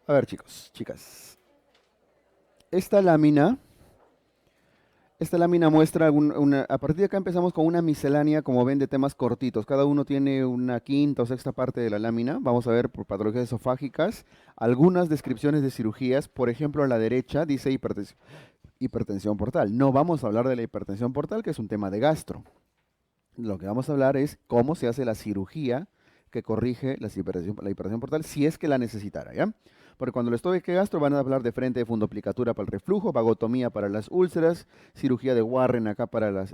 A ver, chicos, chicas. Esta lámina, esta lámina muestra a partir de acá empezamos con una miscelánea, como ven, de temas cortitos. Cada uno tiene una quinta o sexta parte de la lámina. Vamos a ver por patologías esofágicas, algunas descripciones de cirugías. Por ejemplo, a la derecha dice hipertensión portal. No vamos a hablar de la hipertensión portal, que es un tema de gastro. Lo que vamos a hablar es cómo se hace la cirugía que corrige la hipertensión portal si es que la necesitara, ¿ya? Porque cuando les toque gastro van a hablar de frente de fundoplicatura para el reflujo, vagotomía para las úlceras, cirugía de Warren acá para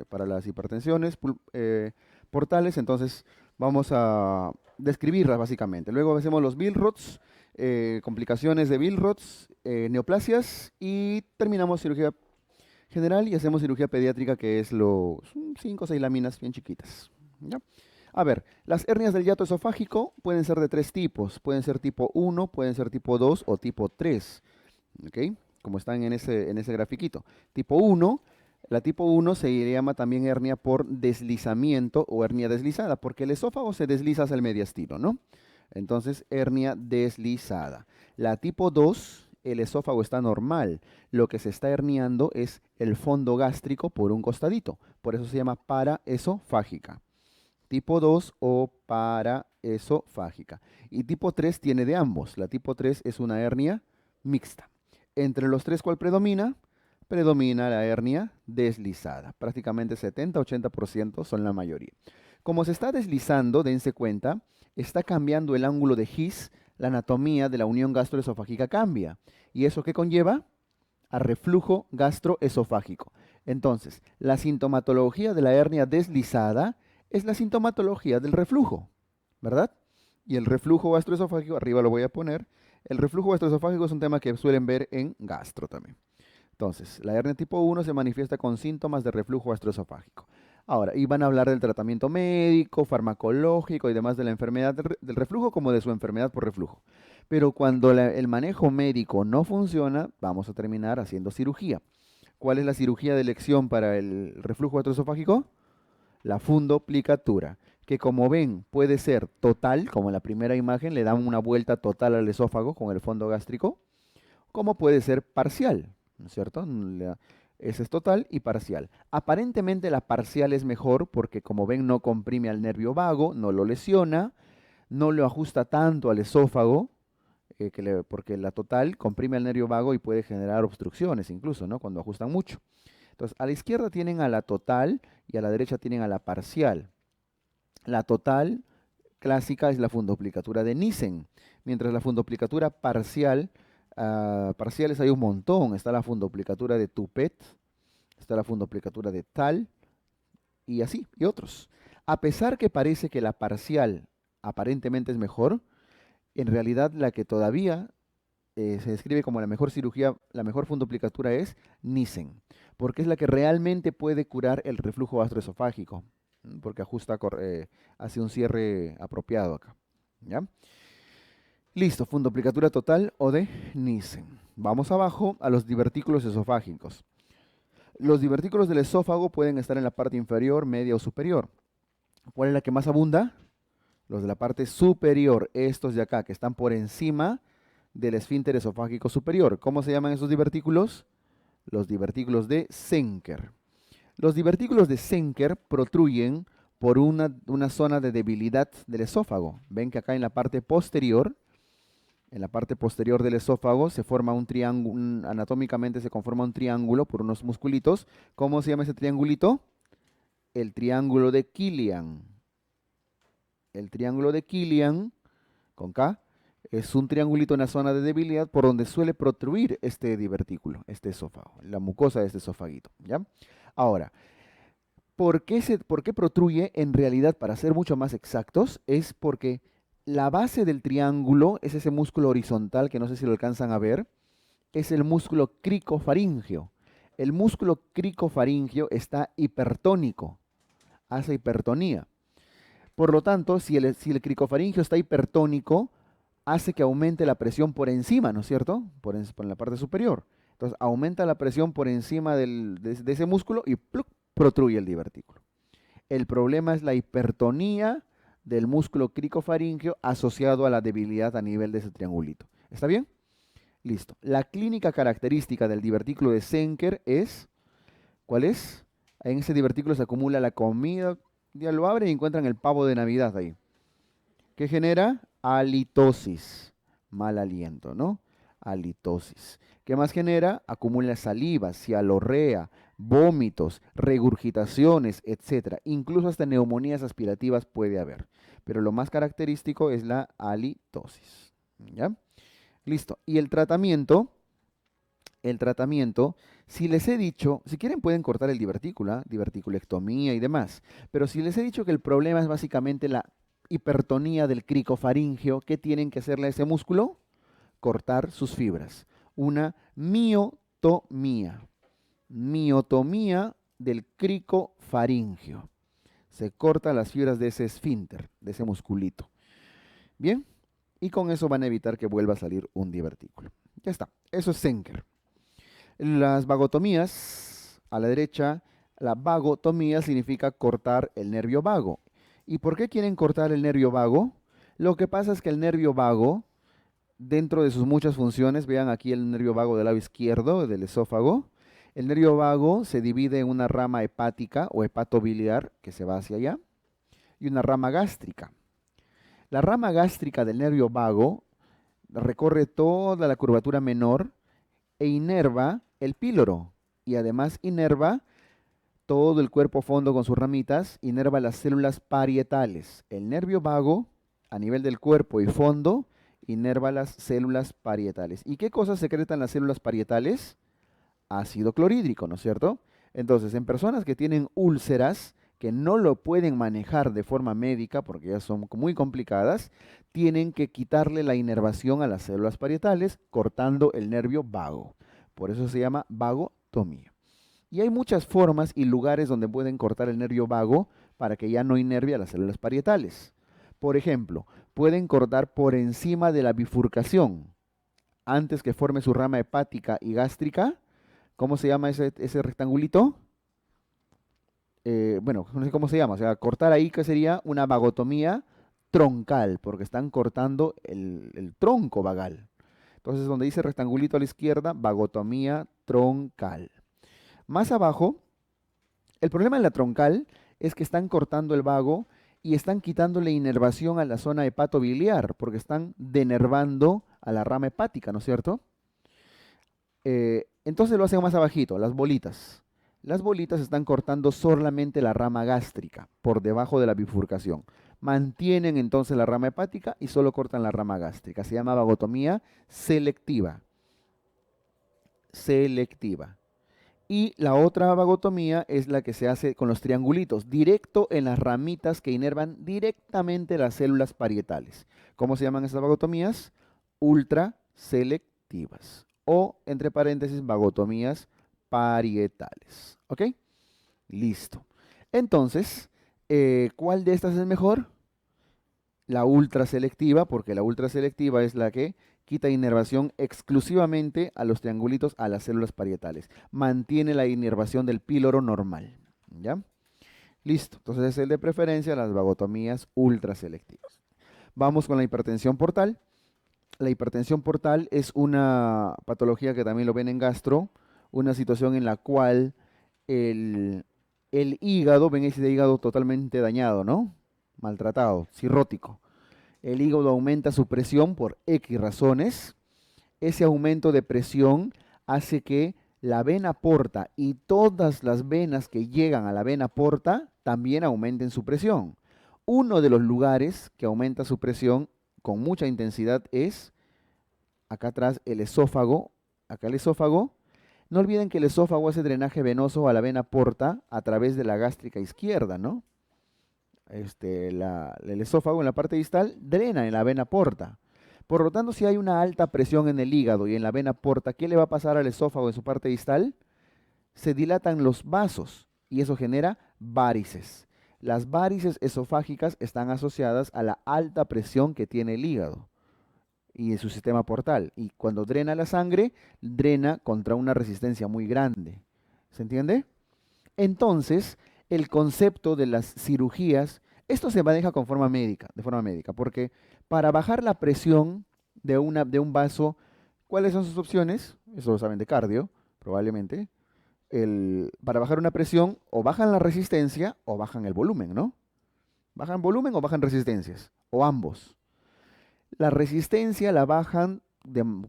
para las hipertensiones portales. Entonces vamos a describirlas básicamente. Luego hacemos los Billroths, complicaciones de Billroths, neoplasias y terminamos cirugía general y hacemos cirugía pediátrica, que es los 5 o 6 láminas bien chiquitas. ¿Ya? A ver, las hernias del hiato esofágico pueden ser de tres tipos. Pueden ser tipo uno, pueden ser tipo 2 o tipo 3. ¿Ok? Como están en ese grafiquito. Tipo uno, la tipo uno se llama también hernia por deslizamiento o hernia deslizada, porque el esófago se desliza hacia el mediastino, ¿no? Entonces, hernia deslizada. La tipo 2, el esófago está normal. Lo que se está herniando es el fondo gástrico por un costadito. Por eso se llama paraesofágica. Tipo 2 o paraesofágica. Y tipo 3 tiene de ambos. La tipo 3 es una hernia mixta. Entre los tres, ¿cuál predomina? Predomina la hernia deslizada. Prácticamente 70-80% son la mayoría. Como se está deslizando, dense cuenta, está cambiando el ángulo de His, la anatomía de la unión gastroesofágica cambia. ¿Y eso qué conlleva? A reflujo gastroesofágico. Entonces, la sintomatología de la hernia deslizada es la sintomatología del reflujo, ¿verdad? Y el reflujo gastroesofágico, arriba lo voy a poner, el reflujo gastroesofágico es un tema que suelen ver en gastro también. Entonces, la hernia tipo uno se manifiesta con síntomas de reflujo gastroesofágico. Ahora, y van a hablar del tratamiento médico, farmacológico y demás de la enfermedad del reflujo como de su enfermedad por reflujo. Pero cuando el manejo médico no funciona, vamos a terminar haciendo cirugía. ¿Cuál es la cirugía de elección para el reflujo gastroesofágico? La fundoplicatura, que como ven puede ser total, como en la primera imagen, le dan una vuelta total al esófago con el fondo gástrico, como puede ser parcial, ¿no es cierto? Ese es total y parcial. Aparentemente la parcial es mejor porque como ven no comprime al nervio vago, no lo lesiona, no lo ajusta tanto al esófago, porque la total comprime al nervio vago y puede generar obstrucciones incluso, ¿no? Cuando ajustan mucho. Entonces, a la izquierda tienen a la total y a la derecha tienen a la parcial. La total clásica es la fundoplicatura de Nissen, mientras la fundoplicatura parcial, parciales hay un montón. Está la fundoplicatura de Tupet, está la fundoplicatura de Tal y así, y otros. A pesar que parece que la parcial aparentemente es mejor, en realidad la que todavía se describe como la mejor cirugía, la mejor fundoplicatura es Nissen, porque es la que realmente puede curar el reflujo gastroesofágico, porque hace un cierre apropiado acá. ¿Ya? Listo, fundoplicatura total o de Nissen. Vamos abajo a los divertículos esofágicos. Los divertículos del esófago pueden estar en la parte inferior, media o superior. ¿Cuál es la que más abunda? Los de la parte superior, estos de acá, que están por encima del esfínter esofágico superior. ¿Cómo se llaman esos divertículos? Los divertículos de Zenker. Los divertículos de Zenker protruyen por una zona de debilidad del esófago. Ven que acá en la parte posterior del esófago se forma un triángulo, anatómicamente se conforma un triángulo por unos musculitos. ¿Cómo se llama ese triangulito? El triángulo de Killian. El triángulo de Killian, con K, es un triangulito en la zona de debilidad por donde suele protruir este divertículo, este esófago, la mucosa de este esofaguito, ¿ya? Ahora, ¿por qué protruye? En realidad, para ser mucho más exactos, es porque la base del triángulo es ese músculo horizontal que no sé si lo alcanzan a ver, es el músculo cricofaringeo. El músculo cricofaringeo está hipertónico, hace hipertonía. Por lo tanto, si el cricofaringeo está hipertónico, hace que aumente la presión por encima, ¿no es cierto? Por la parte superior. Entonces, aumenta la presión por encima de ese músculo y ¡pluc! Protruye el divertículo. El problema es la hipertonía del músculo cricofaringeo asociado a la debilidad a nivel de ese triangulito. ¿Está bien? Listo. La clínica característica del divertículo de Zenker es, ¿cuál es? En ese divertículo se acumula la comida, ya lo abren y encuentran el pavo de Navidad ahí. ¿Qué genera? Halitosis, mal aliento, ¿no? Halitosis. ¿Qué más genera? Acumula saliva, cialorrea, vómitos, regurgitaciones, etcétera. Incluso hasta neumonías aspirativas puede haber. Pero lo más característico es la halitosis. ¿Ya? Listo. Y el tratamiento, si les he dicho, si quieren pueden cortar el divertículo, ¿ah? Diverticulectomía y demás, pero si les he dicho que el problema es básicamente la hipertonía del cricofaringeo, ¿qué tienen que hacerle a ese músculo? Cortar sus fibras. Una miotomía. Miotomía del cricofaringeo. Se cortan las fibras de ese esfínter, de ese musculito. Bien, y con eso van a evitar que vuelva a salir un divertículo. Ya está, eso es Zenker. Las vagotomías, a la derecha, la vagotomía significa cortar el nervio vago. ¿Y por qué quieren cortar el nervio vago? Lo que pasa es que el nervio vago, dentro de sus muchas funciones, vean aquí el nervio vago del lado izquierdo, del esófago, el nervio vago se divide en una rama hepática o hepatobiliar, que se va hacia allá, y una rama gástrica. La rama gástrica del nervio vago recorre toda la curvatura menor e inerva el píloro y además inerva todo el cuerpo fondo con sus ramitas, inerva las células parietales. El nervio vago a nivel del cuerpo y fondo inerva las células parietales. ¿Y qué cosas secretan las células parietales? Ácido clorhídrico, ¿no es cierto? Entonces, en personas que tienen úlceras, que no lo pueden manejar de forma médica porque ya son muy complicadas, tienen que quitarle la inervación a las células parietales cortando el nervio vago. Por eso se llama vagotomía. Y hay muchas formas y lugares donde pueden cortar el nervio vago para que ya no inerve a las células parietales. Por ejemplo, pueden cortar por encima de la bifurcación, antes que forme su rama hepática y gástrica. ¿Cómo se llama ese rectangulito? Bueno, no sé cómo se llama, o sea, cortar ahí que sería una vagotomía troncal, porque están cortando el tronco vagal. Entonces, donde dice rectangulito a la izquierda, vagotomía troncal. Más abajo, el problema en la troncal es que están cortando el vago y están quitándole inervación a la zona hepatobiliar, porque están denervando a la rama hepática, ¿no es cierto? Entonces lo hacen más abajito, las bolitas. Las bolitas están cortando solamente la rama gástrica, por debajo de la bifurcación. Mantienen entonces la rama hepática y solo cortan la rama gástrica. Se llama vagotomía selectiva. Selectiva. Y la otra vagotomía es la que se hace con los triangulitos, directo en las ramitas que inervan directamente las células parietales. ¿Cómo se llaman esas vagotomías? Ultraselectivas. O, entre paréntesis, vagotomías parietales. ¿Ok? Listo. Entonces, ¿cuál de estas es mejor? La ultraselectiva, porque la ultraselectiva es la que quita inervación exclusivamente a los triangulitos, a las células parietales. Mantiene la inervación del píloro normal. ¿Ya? Listo. Entonces es el de preferencia, las vagotomías ultraselectivas. Vamos con la hipertensión portal. La hipertensión portal es una patología que también lo ven en gastro, una situación en la cual el, el hígado, ven ese hígado totalmente dañado, ¿no? Maltratado, cirrótico. El hígado aumenta su presión por X razones. Ese aumento de presión hace que la vena porta y todas las venas que llegan a la vena porta también aumenten su presión. Uno de los lugares que aumenta su presión con mucha intensidad es acá atrás el esófago. Acá el esófago. No olviden que el esófago hace drenaje venoso a la vena porta a través de la gástrica izquierda, ¿no? El esófago en la parte distal drena en la vena porta. Por lo tanto, si hay una alta presión en el hígado y en la vena porta, ¿qué le va a pasar al esófago en su parte distal? Se dilatan los vasos y eso genera varices. Las varices esofágicas están asociadas a la alta presión que tiene el hígado y en su sistema portal. Y cuando drena la sangre, drena contra una resistencia muy grande. ¿Se entiende? Entonces, el concepto de las cirugías, esto se maneja con forma médica, de forma médica, porque para bajar la presión de un vaso. ¿Cuáles son sus opciones? Eso lo saben de cardio, probablemente. Para bajar una presión, o bajan la resistencia o bajan el volumen, ¿no? Bajan volumen o bajan resistencias, o ambos. La resistencia la bajan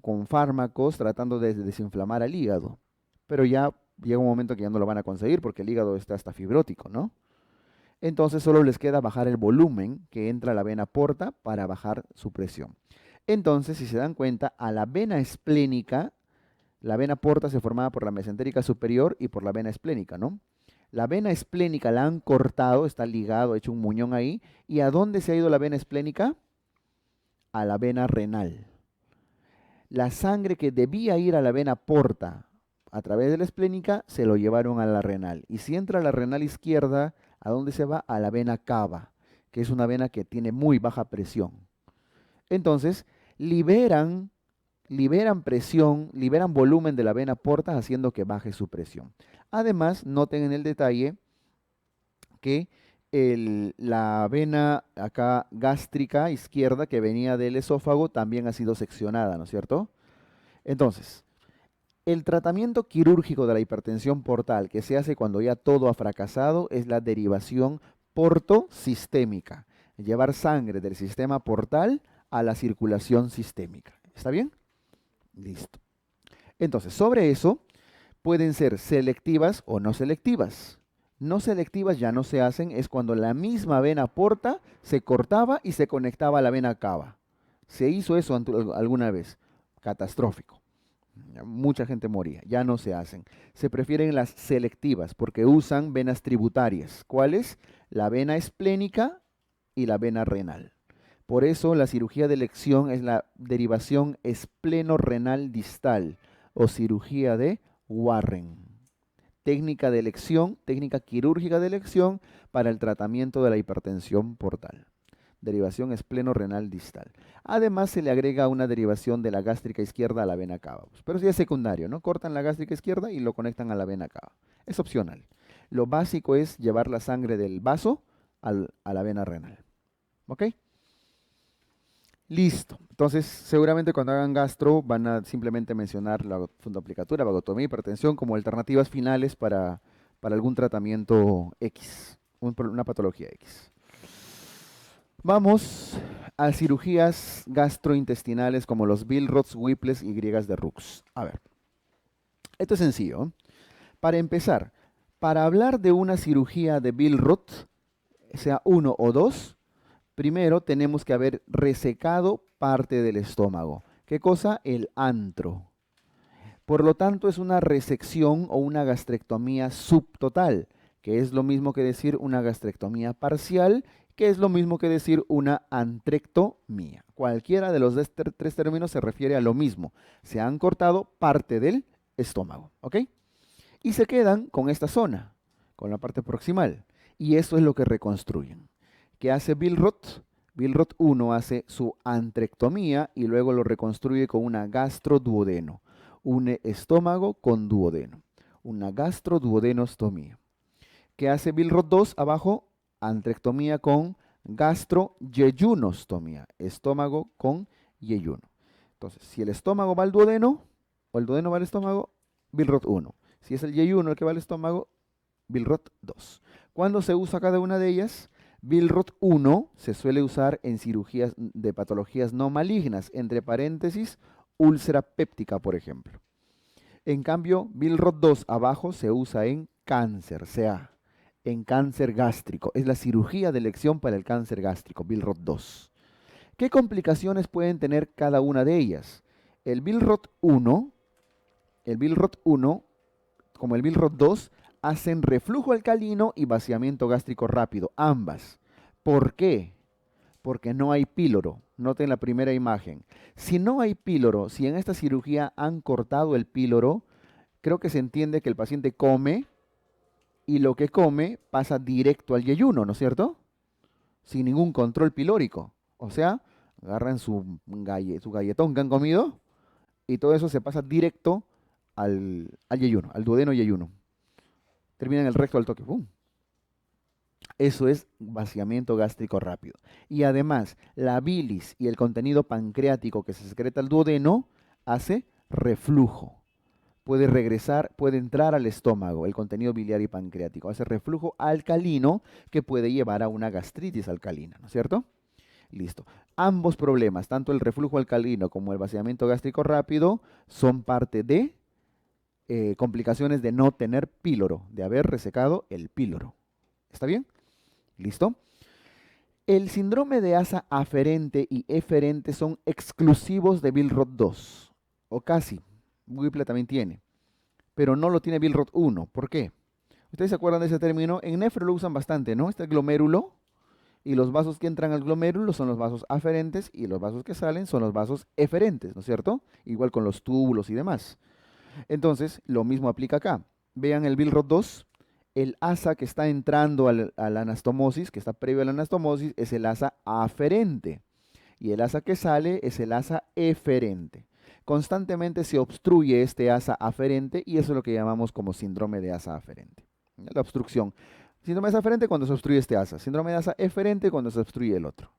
con fármacos tratando de desinflamar al hígado, pero ya llega un momento que ya no lo van a conseguir porque el hígado está hasta fibrótico, ¿no? Entonces solo les queda bajar el volumen que entra a la vena porta para bajar su presión. Entonces, si se dan cuenta, a la vena esplénica, la vena porta se formaba por la mesentérica superior y por la vena esplénica, ¿no? La vena esplénica la han cortado, está ligado, hecho un muñón ahí. ¿Y a dónde se ha ido la vena esplénica? A la vena renal. La sangre que debía ir a la vena porta a través de la esplénica se lo llevaron a la renal. Y si entra a la renal izquierda, ¿a dónde se va? A la vena cava, que es una vena que tiene muy baja presión. Entonces, liberan presión, liberan volumen de la vena porta haciendo que baje su presión. Además, noten en el detalle que la vena acá gástrica izquierda que venía del esófago también ha sido seccionada, ¿no es cierto? Entonces, el tratamiento quirúrgico de la hipertensión portal que se hace cuando ya todo ha fracasado es la derivación portosistémica, llevar sangre del sistema portal a la circulación sistémica. ¿Está bien? Listo. Entonces, sobre eso pueden ser selectivas o no selectivas. No selectivas ya no se hacen, es cuando la misma vena porta se cortaba y se conectaba a la vena cava. Se hizo eso alguna vez, catastrófico. Mucha gente moría, ya no se hacen. Se prefieren las selectivas porque usan venas tributarias. ¿Cuáles? La vena esplénica y la vena renal. Por eso la cirugía de elección es la derivación espleno-renal distal o cirugía de Warren. Técnica de elección, técnica quirúrgica de elección para el tratamiento de la hipertensión portal. Derivación espleno-renal distal. Además se le agrega una derivación de la gástrica izquierda a la vena cava. Pero eso ya es secundario, ¿no? Cortan la gástrica izquierda y lo conectan a la vena cava. Es opcional. Lo básico es llevar la sangre del vaso a la vena renal. ¿Ok? Listo. Entonces, seguramente cuando hagan gastro van a simplemente mencionar la fundoaplicatura, vagotomía, hipertensión como alternativas finales para algún tratamiento X, una patología X. Vamos a cirugías gastrointestinales como los Billroths, Whipples y griegas de Rux. A ver, esto es sencillo. Para empezar, para hablar de una cirugía de Billroth, sea uno o dos, primero tenemos que haber resecado parte del estómago. ¿Qué cosa? El antro. Por lo tanto, es una resección o una gastrectomía subtotal, que es lo mismo que decir una gastrectomía parcial, que es lo mismo que decir una antrectomía. Cualquiera de los tres términos se refiere a lo mismo. Se han cortado parte del estómago, ¿ok? Y se quedan con esta zona, con la parte proximal. Y eso es lo que reconstruyen. ¿Qué hace Billroth? Billroth 1 hace su antrectomía y luego lo reconstruye con una gastroduodeno. Une estómago con duodeno. Una gastroduodenostomía. ¿Qué hace Billroth 2 abajo? Antrectomía con gastroyeyunostomía. Estómago con yeyuno. Entonces, si el estómago va al duodeno o el duodeno va al estómago, Billroth 1. Si es el yeyuno el que va al estómago, Billroth 2. ¿Cuándo se usa cada una de ellas? Billroth 1 se suele usar en cirugías de patologías no malignas, entre paréntesis, úlcera péptica, por ejemplo. En cambio, Billroth 2 abajo se usa en cáncer, sea en cáncer gástrico. Es la cirugía de elección para el cáncer gástrico, Billroth 2. ¿Qué complicaciones pueden tener cada una de ellas? El Billroth 1, como el Billroth 2, hacen reflujo alcalino y vaciamiento gástrico rápido, ambas. ¿Por qué? Porque no hay píloro. Noten la primera imagen. Si no hay píloro, si en esta cirugía han cortado el píloro, creo que se entiende que el paciente come y lo que come pasa directo al yeyuno, ¿no es cierto? Sin ningún control pilórico. O sea, agarran su galletón que han comido y todo eso se pasa directo al yeyuno, al duodeno yeyuno. Termina en el recto al toque. ¡Pum! Eso es vaciamiento gástrico rápido. Y además, la bilis y el contenido pancreático que se secreta al duodeno hace reflujo. Puede regresar, puede entrar al estómago el contenido biliar y pancreático. Hace reflujo alcalino que puede llevar a una gastritis alcalina, ¿no es cierto? Listo. Ambos problemas, tanto el reflujo alcalino como el vaciamiento gástrico rápido, son parte de complicaciones de no tener píloro, de haber resecado el píloro. ¿Está bien? ¿Listo? El síndrome de asa aferente y eferente son exclusivos de Billroth 2, o casi. Whipple también tiene, pero no lo tiene Billroth 1. ¿Por qué? ¿Ustedes se acuerdan de ese término? En nefro lo usan bastante, ¿no? Este glomérulo, y los vasos que entran al glomérulo son los vasos aferentes y los vasos que salen son los vasos eferentes, ¿no es cierto? Igual con los túbulos y demás. Entonces, lo mismo aplica acá. Vean el Billroth 2, el asa que está entrando a la anastomosis, que está previo a la anastomosis, es el asa aferente. Y el asa que sale es el asa eferente. Constantemente se obstruye este asa aferente y eso es lo que llamamos como síndrome de asa aferente. La obstrucción. Síndrome de asa aferente cuando se obstruye este asa. Síndrome de asa eferente cuando se obstruye el otro.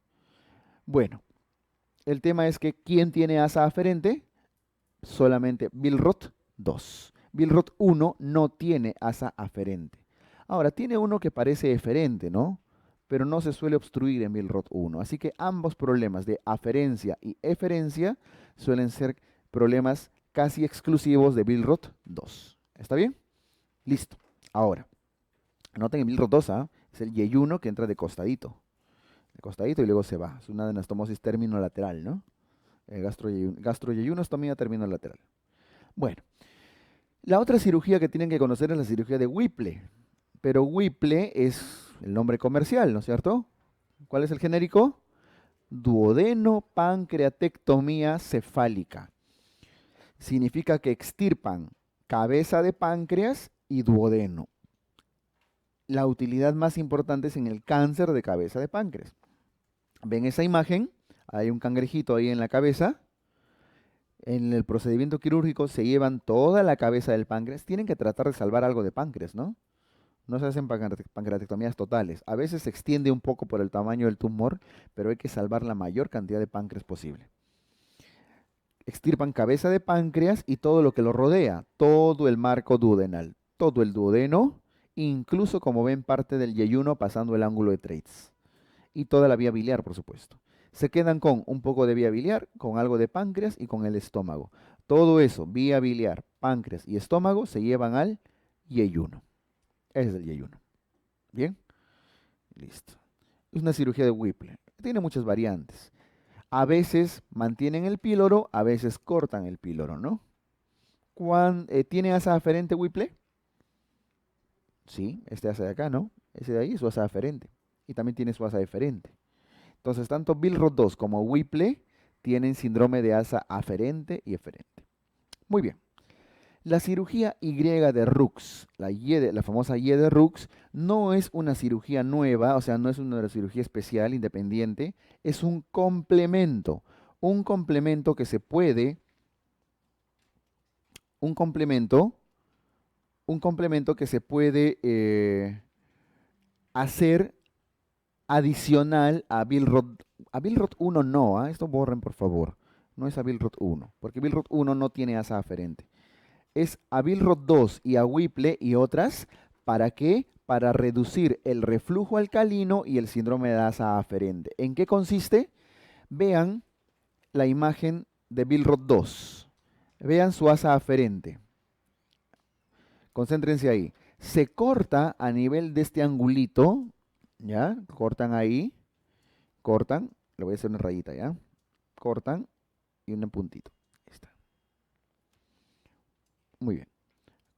Bueno, el tema es que ¿quién tiene asa aferente? Solamente Billroth 2. Billroth 1 no tiene asa aferente. Ahora, tiene uno que parece eferente, ¿no? Pero no se suele obstruir en Billroth 1. Así que ambos problemas de aferencia y eferencia suelen ser problemas casi exclusivos de Billroth 2. ¿Está bien? Listo. Ahora, noten el Billroth 2, ¿ah? Es el yeyuno que entra de costadito. De costadito y luego se va. Es una anastomosis término-lateral, ¿no? Gastroyeyunostomía término-lateral. Bueno, la otra cirugía que tienen que conocer es la cirugía de Whipple. Pero Whipple es el nombre comercial, ¿no es cierto? ¿Cuál es el genérico? Duodenopancreatectomía cefálica. Significa que extirpan cabeza de páncreas y duodeno. La utilidad más importante es en el cáncer de cabeza de páncreas. ¿Ven esa imagen? Hay un cangrejito ahí en la cabeza. En el procedimiento quirúrgico se llevan toda la cabeza del páncreas. Tienen que tratar de salvar algo de páncreas, ¿no? No se hacen pancreatectomías totales. A veces se extiende un poco por el tamaño del tumor, pero hay que salvar la mayor cantidad de páncreas posible. Extirpan cabeza de páncreas y todo lo que lo rodea, todo el marco duodenal, todo el duodeno, incluso como ven parte del yeyuno pasando el ángulo de Treitz. Y toda la vía biliar, por supuesto. Se quedan con un poco de vía biliar, con algo de páncreas y con el estómago. Todo eso, vía biliar, páncreas y estómago, se llevan al yeyuno. Ese es el yeyuno. ¿Bien? Listo. Es una cirugía de Whipple. Tiene muchas variantes. A veces mantienen el píloro, a veces cortan el píloro, ¿no? ¿Tiene asa aferente Whipple? Sí, este asa de acá, ¿no? Ese de ahí es su asa aferente. Y también tiene su asa eferente. Entonces, tanto Billroth 2 como Whipple tienen síndrome de asa aferente y eferente. Muy bien. La cirugía Y de Rux, la famosa Y de Rux, no es una cirugía nueva, o sea, no es una cirugía especial, independiente, es un complemento que se puede, un complemento, un complemento que se puede hacer adicional a Billroth 1 no, ¿ah? Esto borren por favor, no es a Billroth 1, porque Billroth 1 no tiene asa aferente. Es a Billroth 2 y a Whipple y otras, ¿para qué? Para reducir el reflujo alcalino y el síndrome de asa aferente. ¿En qué consiste? Vean la imagen de Billroth 2. Vean su asa aferente. Concéntrense ahí. Se corta a nivel de este angulito, ¿ya? Cortan ahí, cortan, le voy a hacer una rayita, ¿ya? Cortan y un puntito. Ahí está. Muy bien.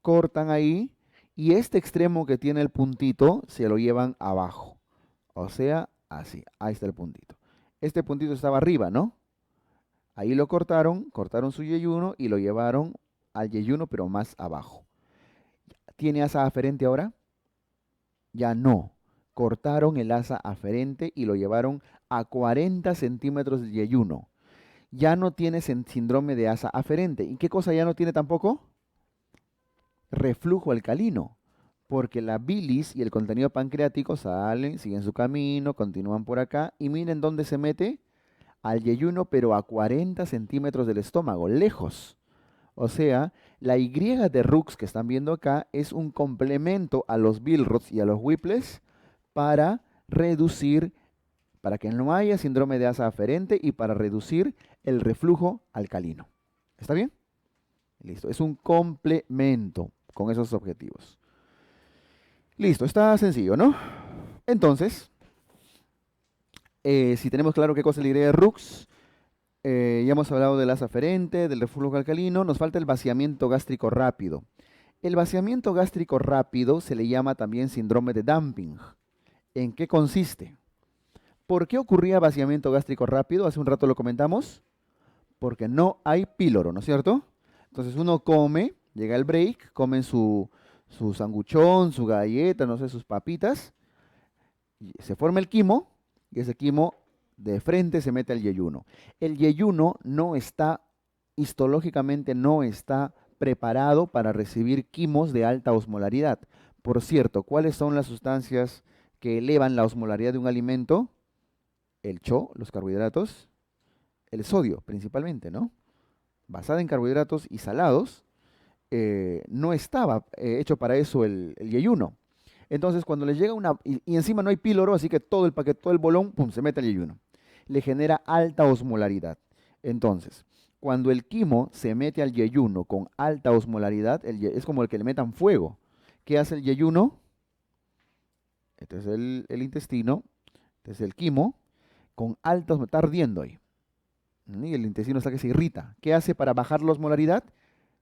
Cortan ahí y este extremo que tiene el puntito se lo llevan abajo. O sea, así. Ahí está el puntito. Este puntito estaba arriba, ¿no? Ahí lo cortaron, cortaron su yeyuno y lo llevaron al yeyuno, pero más abajo. ¿Tiene asa aferente ahora? Ya no. Cortaron el asa aferente y lo llevaron a 40 centímetros del yeyuno. Ya no tiene síndrome de asa aferente. ¿Y qué cosa ya no tiene tampoco? Reflujo alcalino. porque la bilis y el contenido pancreático salen, siguen su camino, continúan por acá y miren dónde se mete al yeyuno, pero a 40 centímetros del estómago, lejos. O sea, la Y de Rux que están viendo acá es un complemento a los Billroths y a los Whipples para reducir, para que no haya síndrome de asa aferente y para reducir el reflujo alcalino. ¿Está bien? Listo, es un complemento con esos objetivos. Listo, está sencillo, ¿no? Entonces, si tenemos claro qué cosa es la Y de Rux, ya hemos hablado del asa aferente, del reflujo alcalino, nos falta el vaciamiento gástrico rápido. El vaciamiento gástrico rápido se le llama también síndrome de dumping. ¿En qué consiste? ¿Por qué ocurría vaciamiento gástrico rápido? Hace un rato lo comentamos. Porque no hay píloro, ¿no es cierto? Entonces uno come, llega el break, comen su sanguchón, su galleta, no sé, sus papitas, y se forma el quimo, y ese quimo de frente se mete al yeyuno. El yeyuno no está, histológicamente no está preparado para recibir quimos de alta osmolaridad. Por cierto, ¿cuáles son las sustancias que elevan la osmolaridad de un alimento? El CHO, los carbohidratos, el sodio principalmente, ¿no? Basada en carbohidratos y salados, no estaba hecho para eso el yeyuno. Entonces, cuando les llega una, y encima no hay píloro, así que todo el paquete, todo el bolón, pum, se mete al yeyuno. Le genera alta osmolaridad. Entonces, cuando el quimo se mete al yeyuno con alta osmolaridad, es como el que le metan fuego. ¿Qué hace el yeyuno? Este es el intestino, este es el quimo, con alta osmolaridad, está ardiendo ahí. Y el intestino está que se irrita. ¿Qué hace para bajar la osmolaridad?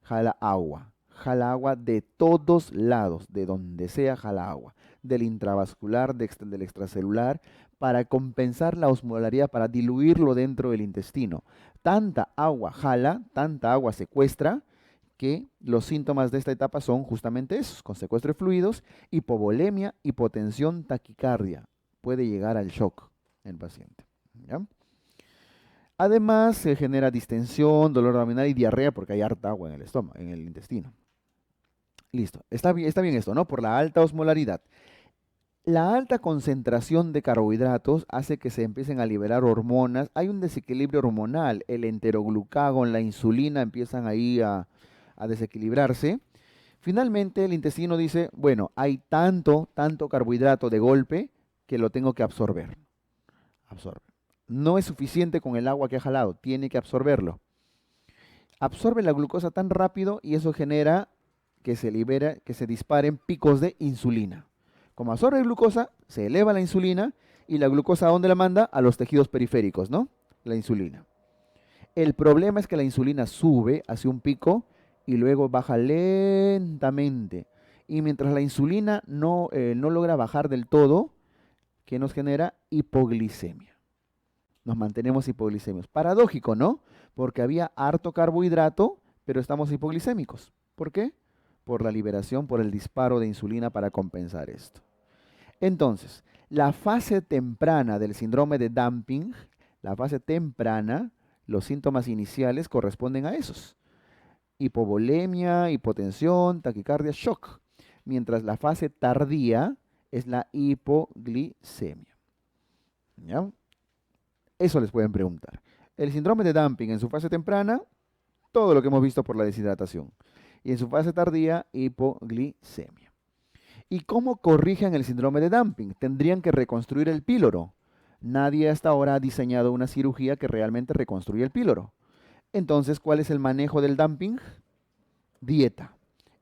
Jala agua. Jala agua de todos lados, de donde sea jala agua. Del intravascular, del extracelular, para compensar la osmolaridad, para diluirlo dentro del intestino. Tanta agua jala, tanta agua secuestra, que los síntomas de esta etapa son justamente esos, con secuestro de fluidos, hipovolemia, hipotensión, taquicardia. Puede llegar al shock el paciente. ¿Ya? Además, se genera distensión, dolor abdominal y diarrea porque hay harta agua en el estómago, en el intestino. Listo. Está bien esto, ¿no? Por la alta osmolaridad. La alta concentración de carbohidratos hace que se empiecen a liberar hormonas. Hay un desequilibrio hormonal. El enteroglucagón, la insulina empiezan ahí a desequilibrarse. Finalmente, el intestino dice, bueno, hay tanto carbohidrato de golpe que lo tengo que absorber. Absorbe. No es suficiente con el agua que ha jalado, tiene que absorberlo. Absorbe la glucosa tan rápido y eso genera que se libera, que se disparen picos de insulina. Como absorbe glucosa, se eleva la insulina y la glucosa ¿a dónde la manda? A los tejidos periféricos, ¿no? La insulina. El problema es que la insulina sube hacia un pico y luego baja lentamente. Y mientras la insulina no logra bajar del todo, ¿qué nos genera? Hipoglicemia. Nos mantenemos hipoglicémicos. Paradójico, ¿no? Porque había harto carbohidrato, pero estamos hipoglicémicos. ¿Por qué? Por la liberación, por el disparo de insulina para compensar esto. Entonces, la fase temprana del síndrome de dumping, la fase temprana, los síntomas iniciales corresponden a esos. Hipovolemia, hipotensión, taquicardia, shock. Mientras la fase tardía es la hipoglicemia. ¿Ya? Eso les pueden preguntar. El síndrome de dumping en su fase temprana, todo lo que hemos visto por la deshidratación. Y en su fase tardía, hipoglicemia. ¿Y cómo corrigen el síndrome de dumping? Tendrían que reconstruir el píloro. Nadie hasta ahora ha diseñado una cirugía que realmente reconstruya el píloro. Entonces, ¿cuál es el manejo del dumping? Dieta.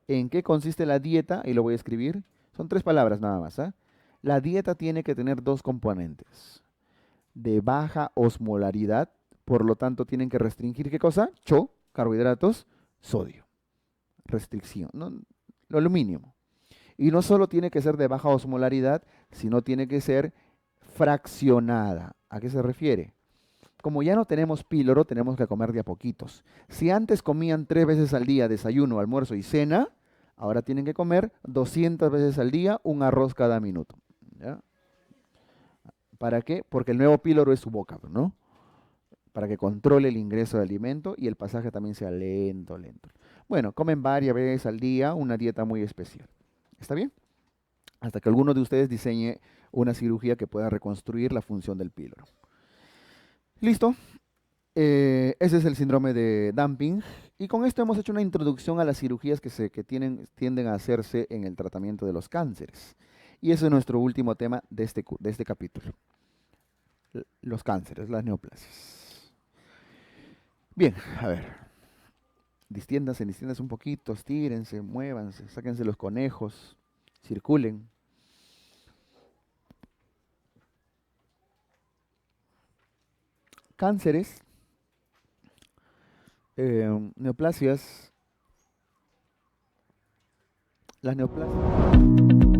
¿En qué consiste la dieta? Y lo voy a escribir. Son 3 palabras nada más. ¿Eh? La dieta tiene que tener 2 componentes. De baja osmolaridad, por lo tanto tienen que restringir ¿qué cosa? CHO, carbohidratos, sodio. Restricción, ¿no? Lo mínimo. Y no solo tiene que ser de baja osmolaridad, sino tiene que ser fraccionada. ¿A qué se refiere? Como ya no tenemos píloro, tenemos que comer de a poquitos. Si antes comían 3 veces al día, desayuno, almuerzo y cena, ahora tienen que comer 200 veces al día, un arroz cada minuto. ¿Ya? ¿Para qué? Porque el nuevo píloro es su boca, ¿no? Para que controle el ingreso de alimento y el pasaje también sea lento, lento. Bueno, comen varias veces al día, una dieta muy especial. ¿Está bien? hasta que alguno de ustedes diseñe una cirugía que pueda reconstruir la función del píloro. Listo. Ese es el síndrome de Dumping. Y con esto hemos hecho una introducción a las cirugías tienden a hacerse en el tratamiento de los cánceres. Y ese es nuestro último tema de este capítulo. Los cánceres, las neoplasias. Bien, a ver. Distiéndanse un poquito, estírense, muévanse, sáquense los conejos, circulen. Cánceres, neoplasias. Las neoplasias.